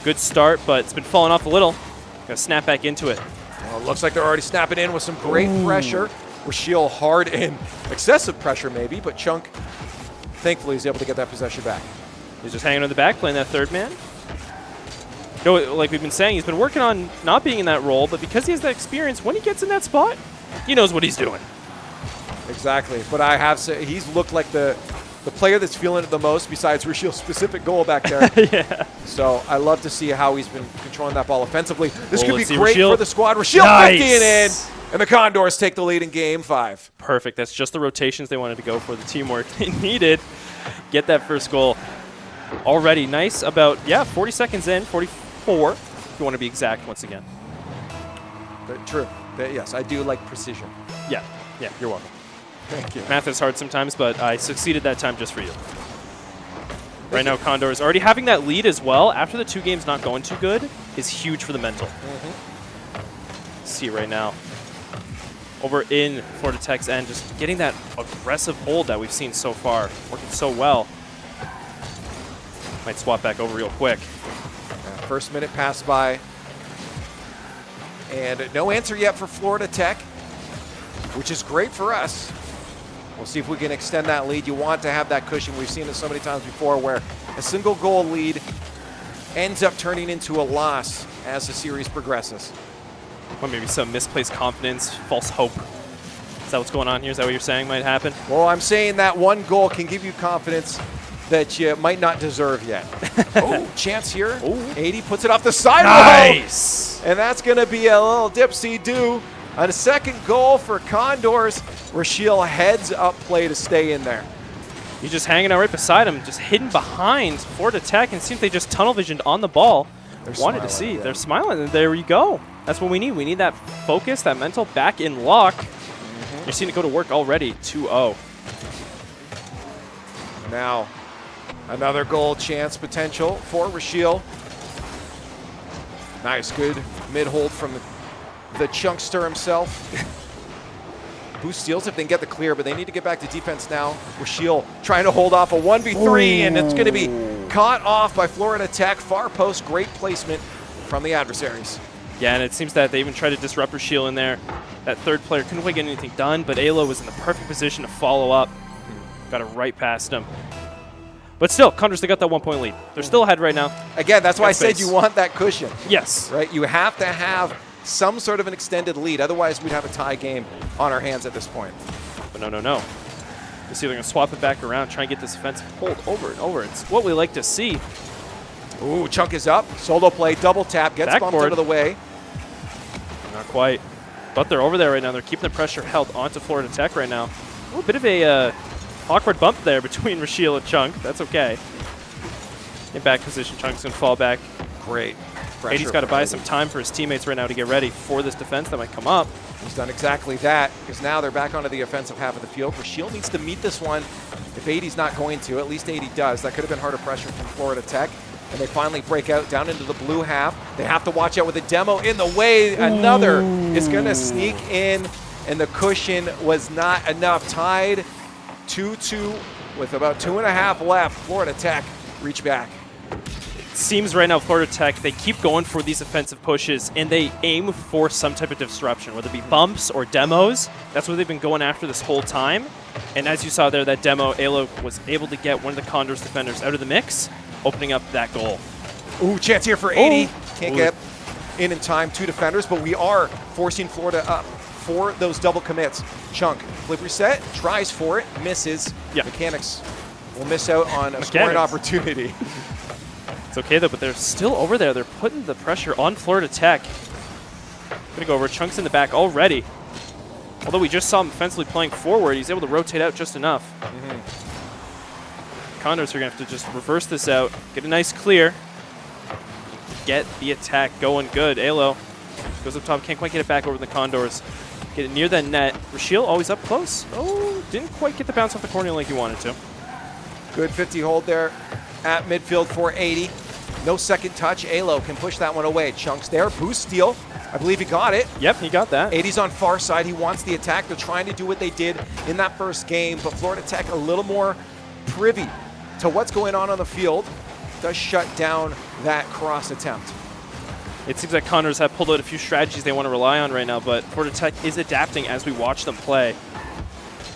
S3: Good start, but it's been falling off a little. Got to snap back into it.
S9: Well, it looks like they're already snapping in with some great pressure. Rashiel hard in excessive pressure maybe, but Chunk thankfully is able to get that possession back.
S3: He's just hanging on the back, playing that third man. You know, like we've been saying, he's been working on not being in that role, but because he has that experience, when he gets in that spot, he knows what he's doing.
S9: Exactly, but I have said he's looked like the player that's feeling it the most besides Rashiel's specific goal back there.
S3: Yeah.
S9: So I love to see how he's been controlling that ball offensively. This could be
S3: let's see
S9: great
S3: Rashiel.
S9: for the squad. Rashiel
S3: Nice.
S9: 50 and in, and the Condors take the lead in Game 5.
S3: Perfect. That's just the rotations they wanted to go for, the teamwork they needed. Get that first goal already. Nice. About, 40 seconds in, 44, if you want to be exact once again.
S9: True. Yes, I do like precision.
S3: Yeah, you're welcome.
S9: Thank you.
S3: Math is hard sometimes, but I succeeded that time just for you. Right now, Condors already having that lead as well after the 2 games not going too good is huge for the mental. See it right now. Over in Florida Tech's end, just getting that aggressive hold that we've seen so far. Working so well. Might swap back over real quick.
S9: First minute passed by. And no answer yet for Florida Tech, which is great for us. We'll see if we can extend that lead. You want to have that cushion. We've seen it so many times before where a single goal lead ends up turning into a loss as the series progresses.
S3: Or maybe some misplaced confidence, false hope. Is that what's going on here? Is that what you're saying might happen?
S9: Well, I'm saying that one goal can give you confidence that you might not deserve yet. Oh, chance here. 80 puts it off the sidewall.
S3: Nice!
S9: And that's going to be a little dipsy-do. On a second goal for Condors, Rashiel heads up play to stay in there.
S3: He's just hanging out right beside him, just hidden behind Florida Tech, and it seems they just tunnel visioned on the ball.
S9: They're
S3: Wanted to
S9: smiling,
S3: see.
S9: yeah.
S3: They're smiling, and there you go. That's what we need. We need that focus, that mental back in lock. You're seeing it go to work already, 2-0.
S9: Now, another goal chance potential for Rashiel. Nice, good mid-hold from the chunkster himself. Who steals if they can get the clear, but they need to get back to defense now. Rashiel trying to hold off a 1v3, and it's going to be caught off by Florida Tech. Far post, great placement from the adversaries.
S3: Yeah, and it seems that they even tried to disrupt Rashiel in there. That third player couldn't quite get anything done, but Alo was in the perfect position to follow up. Got it right past him. But still, Condors, they got that 1-point lead. They're still ahead right now.
S9: Again, that's why I said you want that cushion.
S3: Yes.
S9: Right? You have to have some sort of an extended lead. Otherwise, we'd have a tie game on our hands at this point.
S3: But no. Let's see if they're going to swap it back around, try and get this offensive hold over and over. It's what we like to see.
S9: Ooh, Chunk is up. Solo play, double tap, gets bumped
S3: Backboard.
S9: out of the way.
S3: Not quite. But they're over there right now. They're keeping the pressure held onto Florida Tech right now. A little bit of a awkward bump there between Rashiel and Chunk. That's okay. In back position, Chunk's going to fall back.
S9: Great.
S3: He's got to buy some time for his teammates right now to get ready for this defense that might come up.
S9: He's done exactly that, because now they're back onto the offensive half of the field. Rashiel needs to meet this one if 80's not going to, at least 80 does. That could have been harder pressure from Florida Tech. And they finally break out down into the blue half. They have to watch out with a demo in the way. Another is going to sneak in, and the cushion was not enough. Tied 2-2 with about 2.5 left. Florida Tech reach back.
S3: Seems right now Florida Tech, they keep going for these offensive pushes, and they aim for some type of disruption, whether it be bumps or demos. That's what they've been going after this whole time. And as you saw there, that demo, Alo was able to get one of the Condors defenders out of the mix, opening up that goal.
S9: Ooh, chance here for 80. Can't get in time. 2 defenders, but we are forcing Florida up for those double commits. Chunk, flip reset, tries for it, misses.
S3: Yeah.
S9: Mechanics will miss out on a scoring opportunity.
S3: It's okay though, but they're still over there. They're putting the pressure on Florida Tech. Gonna go over. Chunk's in the back already. Although we just saw him offensively playing forward, he's able to rotate out just enough. Condors are gonna have to just reverse this out, get a nice clear, get the attack going good. Alo goes up top, can't quite get it back over the Condors. Get it near that net. Rashiel always up close. Oh, didn't quite get the bounce off the corner like he wanted to.
S9: Good 50 hold there at midfield for 80. No second touch. Alo can push that one away. Chunk's there. Boost steal. I believe he got it.
S3: Yep, he got that.
S9: 80's on far side. He wants the attack. They're trying to do what they did in that first game, but Florida Tech a little more privy to what's going on the field. Does shut down that cross attempt.
S3: It seems like Condors have pulled out a few strategies they want to rely on right now, but Florida Tech is adapting as we watch them play.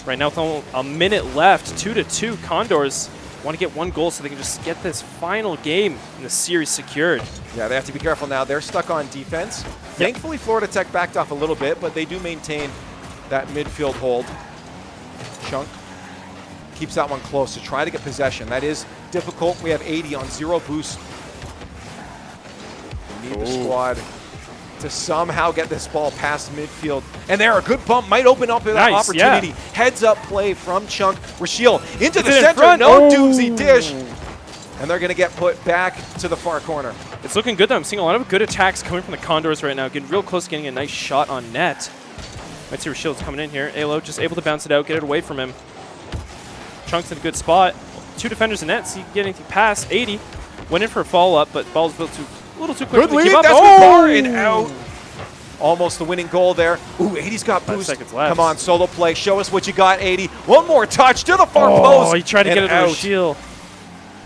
S3: Right now with only a minute left, 2-2, Condors want to get 1 goal so they can just get this final game in the series secured.
S9: Yeah, they have to be careful now. They're stuck on defense. Thankfully, Florida Tech backed off a little bit, but they do maintain that midfield hold. Chunk keeps that one close to try to get possession. That is difficult. We have 80 on 0 boost. We need the squad to somehow get this ball past midfield. And there, a good bump might open up that opportunity.
S3: Yeah.
S9: Heads up play from Chunk. Rashiel into the center. No doozy dish. And they're going to get put back to the far corner.
S3: It's looking good, though. I'm seeing a lot of good attacks coming from the Condors right now. Getting real close, getting a nice shot on net. Might see Rashiel's coming in here. Alo just able to bounce it out, get it away from him. Chunk's in a good spot. 2 defenders in net, so you can get anything past. 80 went in for a follow-up, but ball's built a little too quick
S9: Good
S3: to
S9: lead.
S3: keep up.
S9: That's good bar and out. Almost the winning goal there. Ooh, 80's got
S3: 5
S9: boost.
S3: seconds left.
S9: Come on, solo play. Show us what you got, 80. One more touch to the far post.
S3: Oh, he tried to get it to
S9: out.
S3: Rashiel.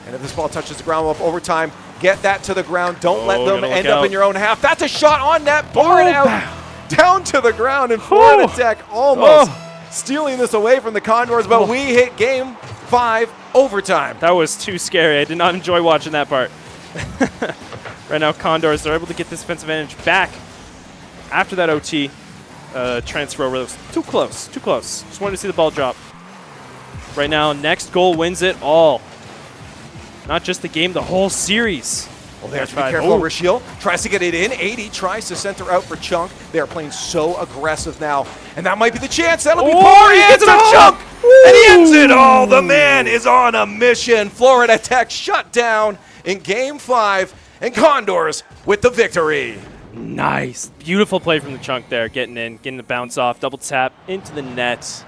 S9: And if this ball touches the ground, we'll have overtime. Get that to the ground. Don't let them
S3: gotta look
S9: end up
S3: out.
S9: in your own half. That's a shot on net. Bar it out. Down to the ground. And Florida Tech almost stealing this away from the Condors. But we hit game 5 overtime.
S3: That was too scary. I did not enjoy watching that part. Right now, Condors, they're able to get this defensive advantage back after that OT transfer over. That was too close, too close. Just wanted to see the ball drop. Right now, next goal wins it all. Not just the game, the whole series.
S9: Well, they have to be careful. Rashiel tries to get it in. 80 tries to center out for Chunk. They are playing so aggressive now. And that might be the chance. That'll be Bar. He gets it Chunk. And he ends it all. The man is on a mission. Florida Tech shut down in game 5. And Condors with the victory.
S3: Nice. Beautiful play from the Chunk there. Getting in, getting the bounce off. Double tap into the net.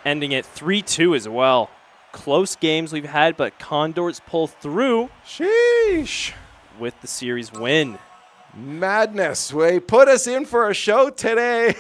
S3: Ending it 3-2 as well. Close games we've had, but Condors pull through.
S9: Sheesh.
S3: With the series win.
S9: Madness. They put us in for a show today,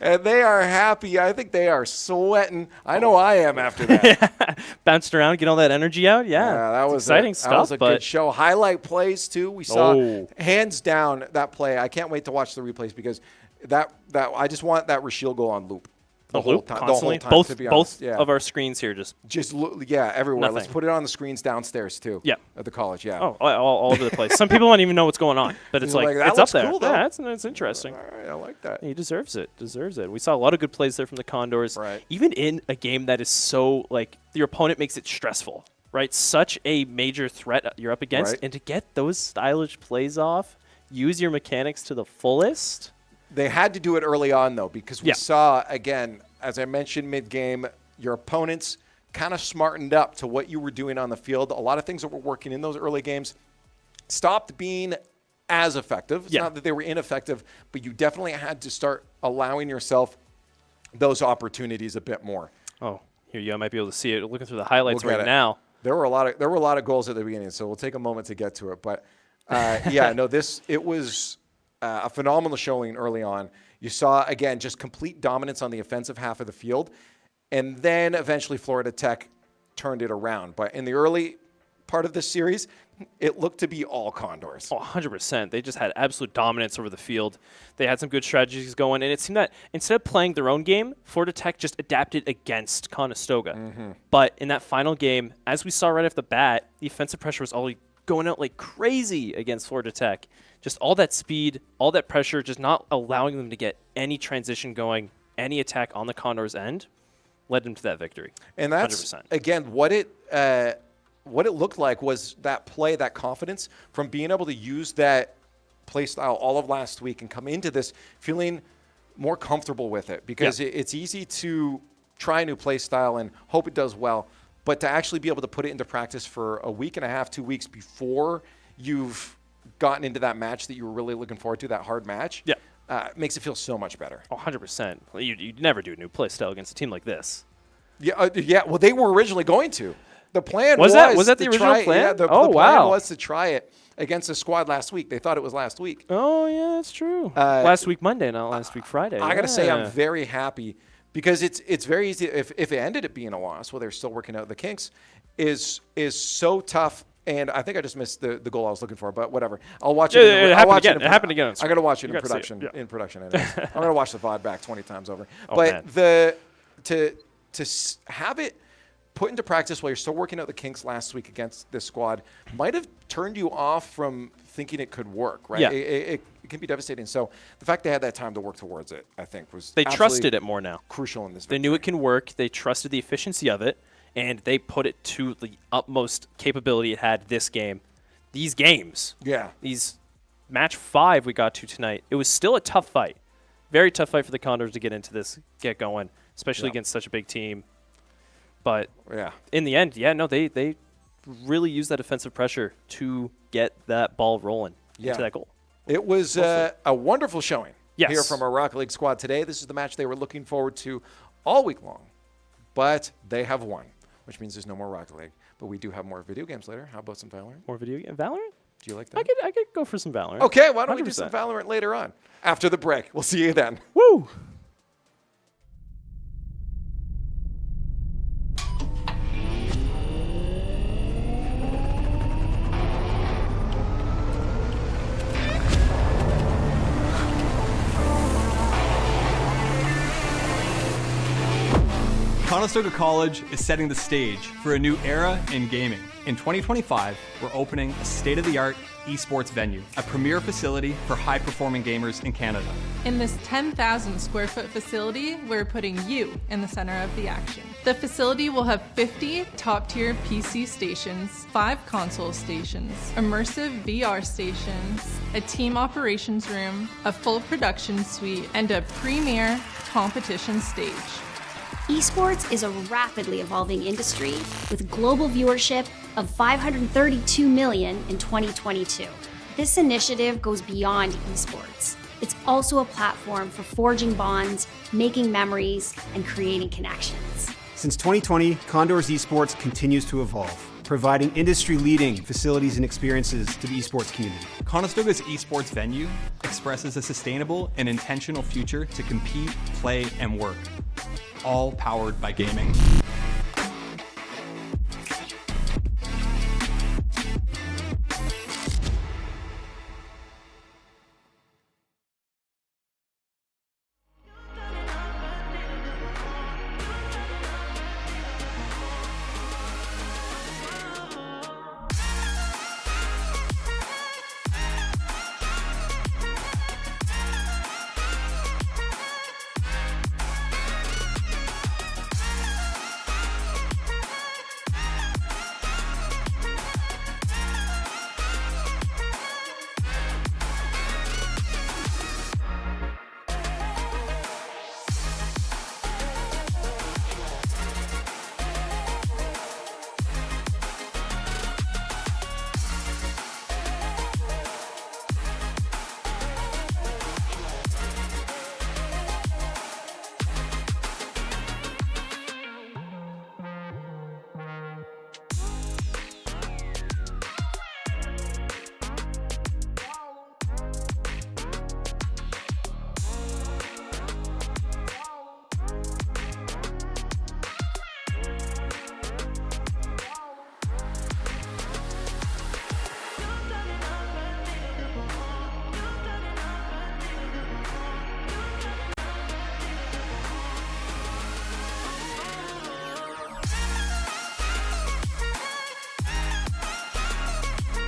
S9: and they are happy. I think they are sweating. I know I am after that.
S3: Bounced around, get all that energy out. Yeah,
S9: that was
S3: exciting stuff.
S9: That was a good show. Highlight plays, too. We saw, hands down, that play. I can't wait to watch the replays because that I just want that Rashiel go on loop. The whole time,
S3: constantly.
S9: The whole time,
S3: both of our screens here just
S9: everywhere.
S3: Nothing.
S9: Let's put it on the screens downstairs too.
S3: Yeah,
S9: at the college. Yeah.
S3: Oh, all over the place. Some people don't even know what's going on, but it's like it's up there.
S9: Cool,
S3: yeah, it's interesting.
S9: All right, I like that.
S3: He deserves it. We saw a lot of good plays there from the Condors.
S9: Right.
S3: Even in a game that is so like your opponent makes it stressful. Right. Such a major threat you're up against, and to get those stylish plays off, use your mechanics to the fullest.
S9: They had to do it early on though, because we saw again. As I mentioned mid-game, your opponents kind of smartened up to what you were doing on the field. A lot of things that were working in those early games stopped being as effective. It's not that they were ineffective, but you definitely had to start allowing yourself those opportunities a bit more.
S3: Oh, Here you might be able to see it looking through the highlights
S9: We'll get
S3: right
S9: it.
S3: now.
S9: There were a lot of goals at the beginning, so we'll take a moment to get to it. But yeah, no, it was a phenomenal showing early on. You saw again just complete dominance on the offensive half of the field, and then eventually Florida Tech turned it around. But in the early part of this series, it looked to be all Condors.
S3: Oh, 100%. They just had absolute dominance over the field. They had some good strategies going, and it seemed that instead of playing their own game, Florida Tech just adapted against Conestoga. But in that final game, as we saw right off the bat, the offensive pressure was already going out like crazy against Florida Tech. Just all that speed, all that pressure, just not allowing them to get any transition going, any attack on the Condors' end, led them to that victory.
S9: And that's,
S3: 100%.
S9: again, what it looked like was that play, that confidence from being able to use that play style all of last week and come into this feeling more comfortable with it, because it's easy to try a new play style and hope it does well, but to actually be able to put it into practice for a week and a half, 2 weeks before you've gotten into that match that you were really looking forward to, that hard match, makes it feel so much better.
S3: 100%. You'd never do a new play style against a team like this.
S9: Yeah. Well, they were originally going to. The plan
S3: was that the original plan?
S9: Yeah, the plan was to try it against a squad last week. They thought it was last week.
S3: Oh, yeah, that's true. Last week Monday, not last week Friday.
S9: I got to say, I'm very happy, because it's very easy. If it ended up being a loss, well, they're still working out the kinks, is so tough. And I think I just missed the goal I was looking for, but whatever. I'll watch it.
S3: It happened again.
S9: I got to watch it in production.
S3: Yeah.
S9: In production, anyways. I'm going to watch the VOD back 20 times over.
S3: Oh,
S9: but
S3: man.
S9: to have it put into practice while you're still working out the kinks last week against this squad might have turned you off from thinking it could work, right?
S3: Yeah.
S9: It can be devastating. So the fact they had that time to work towards it, I think, was
S3: they trusted it more now.
S9: Crucial in this.
S3: They knew it can work. They trusted the efficiency of it, and they put it to the utmost capability it had this game. These games.
S9: Yeah.
S3: These match 5 we got to tonight. It was still a tough fight. Very tough fight for the Condors to get into this, get going, especially against such a big team. But in the end, they really used that offensive pressure to get that ball rolling into that goal.
S9: It was a wonderful showing here from our Rocket League squad today. This is the match they were looking forward to all week long, but they have won, which means there's no more Rocket League. But we do have more video games later. How about some Valorant?
S3: More video game? Valorant?
S9: Do you like that?
S3: I could go for some Valorant.
S9: Okay, why don't we
S3: 100%.
S9: do some Valorant later on? After the break. We'll see you then.
S3: Woo!
S5: Conestoga College is setting the stage for a new era in gaming. In 2025, we're opening a state-of-the-art esports venue, a premier facility for high-performing gamers in Canada.
S6: In this 10,000 square foot facility, we're putting you in the center of the action. The facility will have 50 top-tier PC stations, 5 console stations, immersive VR stations, a team operations room, a full production suite, and a premier competition stage.
S7: Esports is a rapidly evolving industry with global viewership of 532 million in 2022. This initiative goes beyond esports. It's also a platform for forging bonds, making memories, and creating connections.
S8: Since 2020, Condors Esports continues to evolve, providing industry-leading facilities and experiences to the esports community.
S5: Conestoga's esports venue expresses a sustainable and intentional future to compete, play, and work, all powered by gaming.